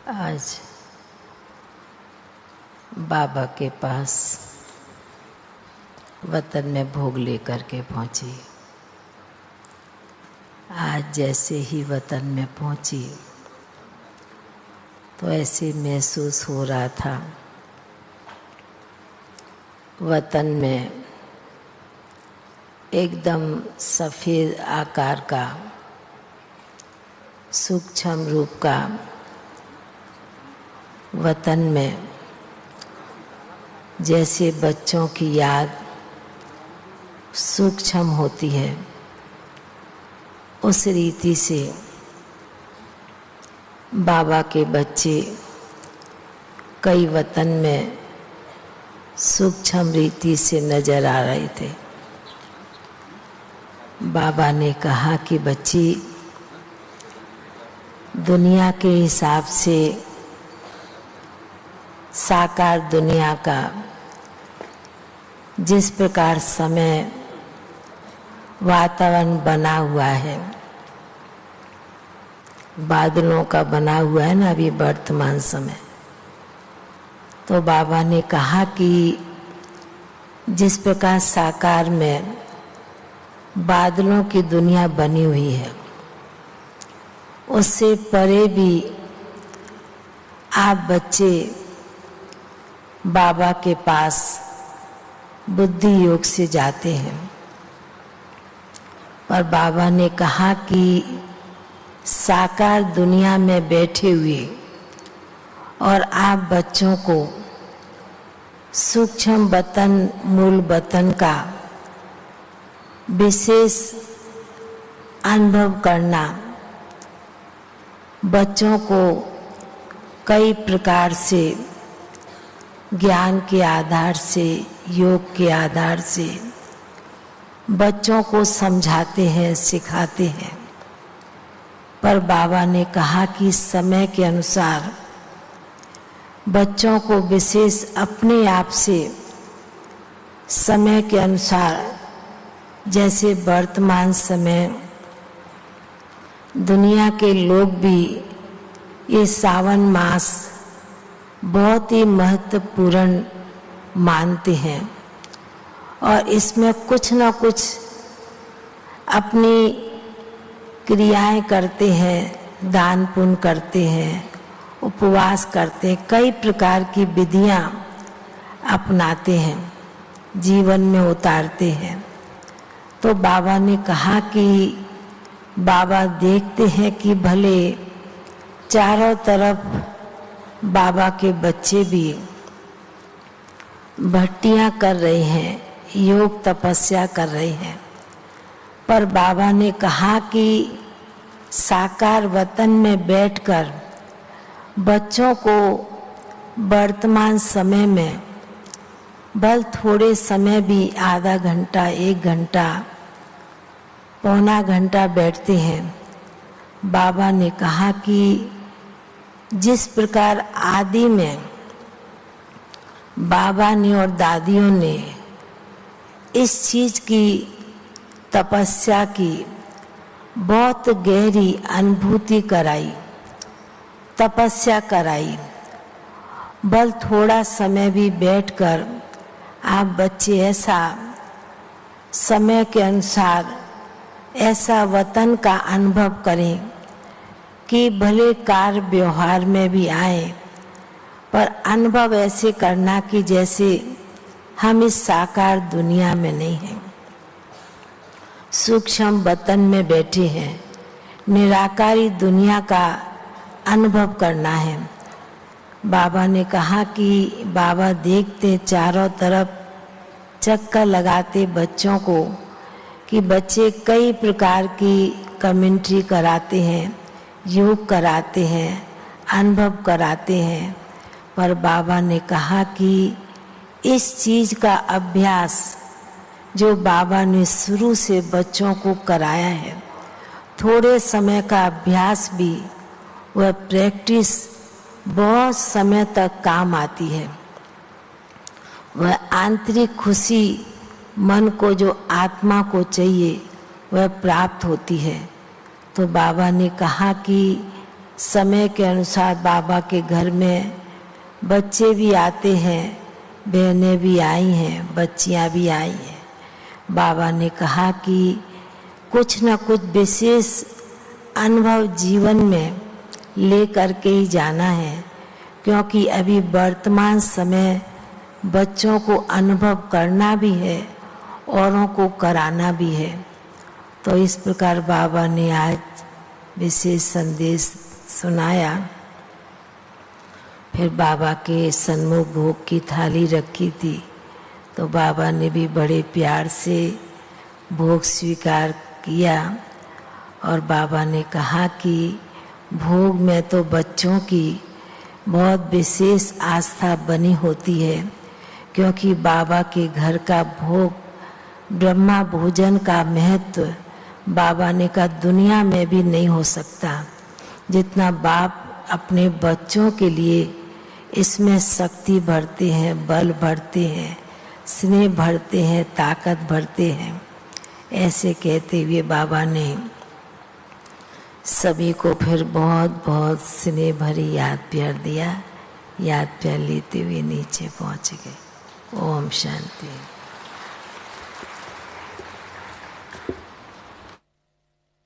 आज बाबा के पास वतन में भोग लेकर के पहुंची। आज जैसे ही वतन में पहुंची तो ऐसे महसूस हो रहा था वतन में एकदम सफ़ेद आकार का सूक्ष्म रूप का वतन में जैसे बच्चों की याद सूक्ष्म होती है, उस रीति से बाबा के बच्चे कई वतन में सूक्ष्म रीति से नजर आ रहे थे। बाबा ने कहा कि बच्ची, दुनिया के हिसाब से साकार दुनिया का जिस प्रकार समय वातावरण बना हुआ है, बादलों का बना हुआ है ना अभी वर्तमान समय, तो बाबा ने कहा कि जिस प्रकार साकार में बादलों की दुनिया बनी हुई है, उससे परे भी आप बच्चे बाबा के पास बुद्धि योग से जाते हैं। पर बाबा ने कहा कि साकार दुनिया में बैठे हुए और आप बच्चों को सूक्ष्म वतन मूल वतन का विशेष अनुभव करना, बच्चों को कई प्रकार से ज्ञान के आधार से, योग के आधार से बच्चों को समझाते हैं, सिखाते हैं। पर बाबा ने कहा कि समय के अनुसार बच्चों को विशेष अपने आप से समय के अनुसार, जैसे वर्तमान समय दुनिया के लोग भी ये सावन मास बहुत ही महत्वपूर्ण मानते हैं और इसमें कुछ न कुछ अपनी क्रियाएं करते हैं, दान पुण्य करते हैं, उपवास करते हैं, कई प्रकार की विधियां अपनाते हैं, जीवन में उतारते हैं। तो बाबा ने कहा कि बाबा देखते हैं कि भले चारों तरफ बाबा के बच्चे भी भट्टियां कर रहे हैं, योग तपस्या कर रहे हैं, पर बाबा ने कहा कि साकार वतन में बैठकर बच्चों को वर्तमान समय में बल थोड़े समय भी आधा घंटा, 1 घंटा, पौना घंटा बैठते हैं। बाबा ने कहा कि जिस प्रकार आदि में बाबा ने और दादियों ने इस चीज की तपस्या की, बहुत गहरी अनुभूति कराई, तपस्या कराई, बल थोड़ा समय भी बैठकर आप बच्चे ऐसा समय के अनुसार ऐसा वतन का अनुभव करें कि भले कार्य व्यवहार में भी आए, पर अनुभव ऐसे करना कि जैसे हम इस साकार दुनिया में नहीं हैं, सूक्ष्म वतन में बैठे हैं, निराकारी दुनिया का अनुभव करना है। बाबा ने कहा कि बाबा देखते चारों तरफ चक्कर लगाते बच्चों को कि बच्चे कई प्रकार की कमेंट्री कराते हैं, योग कराते हैं, अनुभव कराते हैं, पर बाबा ने कहा कि इस चीज का अभ्यास जो बाबा ने शुरू से बच्चों को कराया है, थोड़े समय का अभ्यास भी वह प्रैक्टिस बहुत समय तक काम आती है। वह आंतरिक खुशी मन को, जो आत्मा को चाहिए, वह प्राप्त होती है। तो बाबा ने कहा कि समय के अनुसार बाबा के घर में बच्चे भी आते हैं, बहनें भी आई हैं, बच्चियां भी आई हैं। बाबा ने कहा कि कुछ न कुछ विशेष अनुभव जीवन में ले करके ही जाना है, क्योंकि अभी वर्तमान समय बच्चों को अनुभव करना भी है, औरों को कराना भी है। तो इस प्रकार बाबा ने आज विशेष संदेश सुनाया। फिर बाबा के सन्मुख भोग की थाली रखी थी, तो बाबा ने भी बड़े प्यार से भोग स्वीकार किया और बाबा ने कहा कि भोग में तो बच्चों की बहुत विशेष आस्था बनी होती है, क्योंकि बाबा के घर का भोग ब्रह्मा भोजन का महत्व बाबा ने कहा दुनिया में भी नहीं हो सकता। जितना बाप अपने बच्चों के लिए इसमें शक्ति भरते हैं, बल भरते हैं, स्नेह भरते हैं, ताकत भरते हैं, ऐसे कहते हुए बाबा ने सभी को फिर बहुत बहुत स्नेह भरी याद प्यार दिया। याद प्यार लेते हुए नीचे पहुंच गए। ओम शांति।